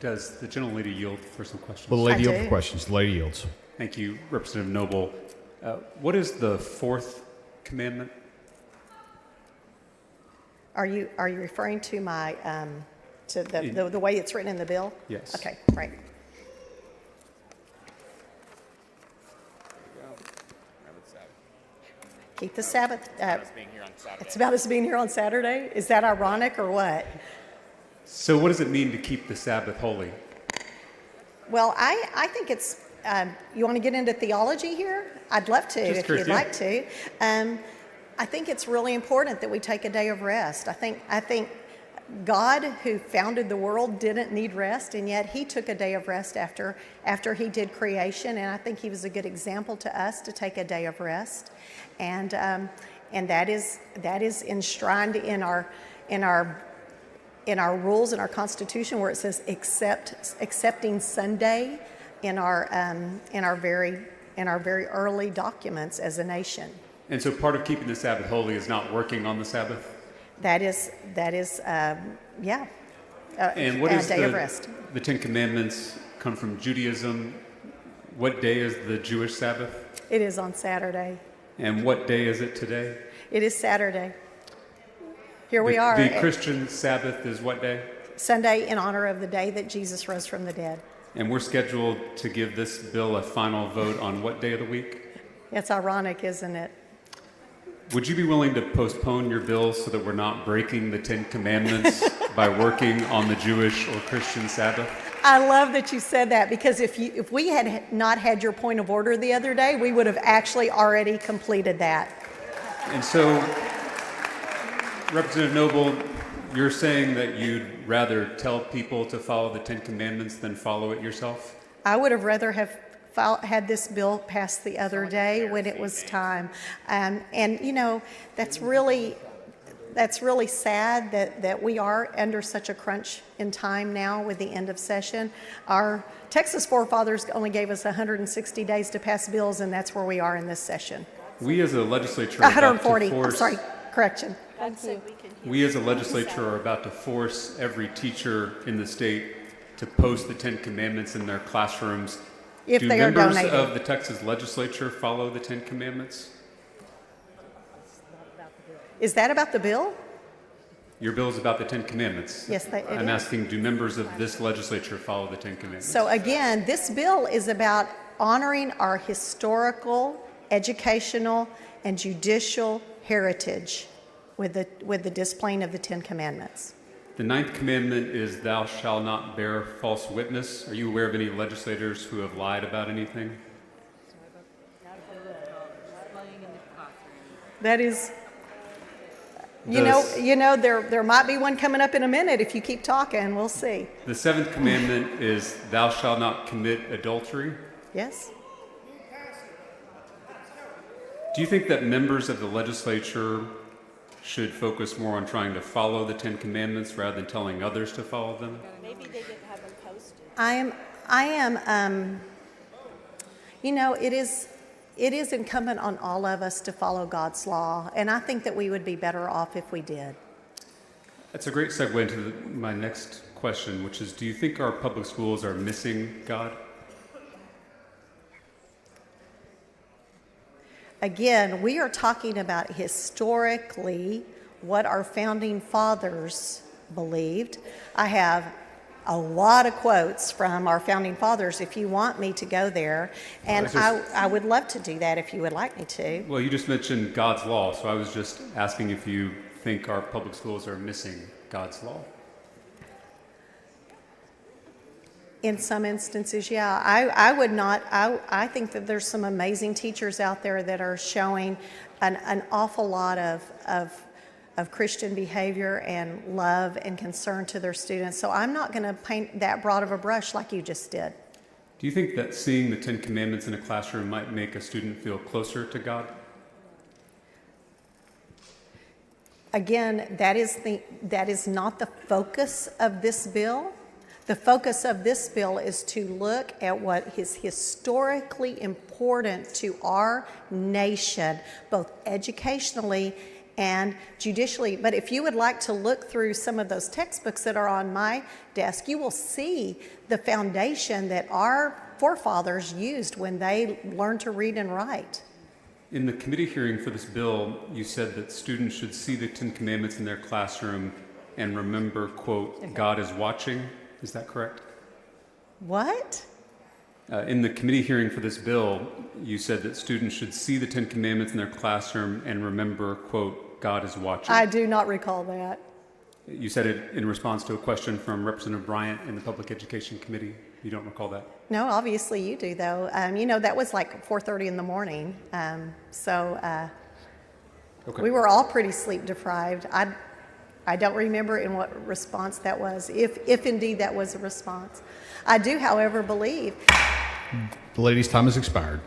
Does the gentlelady yield for some questions? Will the lady yield for questions? The lady yields. Thank you, Representative Noble. What is the fourth commandment? Are you referring to my the way it's written in the bill? Yes. Okay, right. Keep the Sabbath. It's about us being here on Saturday. Is that ironic or what? So what does it mean to keep the Sabbath holy? Well, I think it's, you want to get into theology here? I'd love to, if you'd like to. I think it's really important that we take a day of rest. I think God, who founded the world, didn't need rest, and yet he took a day of rest after he did creation, and I think he was a good example to us to take a day of rest. And that is enshrined in our rules, in our Constitution, where it says accepting Sunday in our very early documents as a nation. And so part of keeping the Sabbath holy is not working on the Sabbath? That is, yeah. And what is a day of rest. The Ten Commandments come from Judaism. What day is the Jewish Sabbath? It is on Saturday. And what day is it today? It is Saturday. Here we are. The Christian Sabbath is what day? Sunday, in honor of the day that Jesus rose from the dead. And we're scheduled to give this bill a final vote on what day of the week? It's ironic, isn't it? Would you be willing to postpone your bill so that we're not breaking the Ten Commandments by working on the Jewish or Christian Sabbath? I love that you said that, because if we had not had your point of order the other day, we would have actually already completed that. And so, Representative Noble, you're saying that you'd rather tell people to follow the Ten Commandments than follow it yourself? I would have rather have had this bill passed the other day when it was time. And you know, that's really sad that we are under such a crunch in time now with the end of session. Our Texas forefathers only gave us 160 days to pass bills, and that's where we are in this session. We as a legislature 140, I'm sorry, correction. We as a legislature are about to force every teacher in the state to post the Ten Commandments in their classrooms. If they are donated. Do members of the Texas legislature follow the Ten Commandments? Is that about the bill? Your bill is about the Ten Commandments. Yes, it I'm is. asking, do members of this legislature follow the Ten Commandments? So again, this bill is about honoring our historical, educational, and judicial heritage with the displaying of the Ten Commandments. The ninth commandment is, thou shalt not bear false witness. Are you aware of any legislators who have lied about anything? That is, you know, there might be one coming up in a minute if you keep talking. We'll see. The seventh commandment is, thou shalt not commit adultery. Yes. Do you think that members of the legislature should focus more on trying to follow the Ten Commandments rather than telling others to follow them? Maybe they didn't have them posted. I am, you know, it is incumbent on all of us to follow God's law, and I think that we would be better off if we did. That's a great segue into my next question, which is, do you think our public schools are missing God? Again, we are talking about historically what our founding fathers believed. I have a lot of quotes from our founding fathers if you want me to go there, and I would love to do that if you would like me to. Well, you just mentioned God's law, so I was just asking if you think our public schools are missing God's law. In some instances, yeah. I would not. I think that there's some amazing teachers out there that are showing an awful lot of Christian behavior and love and concern to their students. So I'm not going to paint that broad of a brush like you just did. Do you think that seeing the Ten Commandments in a classroom might make a student feel closer to God? Again, that is not the focus of this bill. The focus of this bill is to look at what is historically important to our nation, both educationally and judicially. But if you would like to look through some of those textbooks that are on my desk, you will see the foundation that our forefathers used when they learned to read and write. In the committee hearing for this bill, you said that students should see the Ten Commandments in their classroom and remember, quote, God is watching. Is that correct? What? In the committee hearing for this bill, you said that students should see the Ten Commandments in their classroom and remember, quote, God is watching. I do not recall that. You said it in response to a question from Representative Bryant in the Public Education Committee. You don't recall that? No, obviously you do, though. You know, that was like 4:30 in the morning. Okay. We were all pretty sleep deprived. I don't remember in what response that was, if indeed that was a response. I do, however, believe. The lady's time has expired.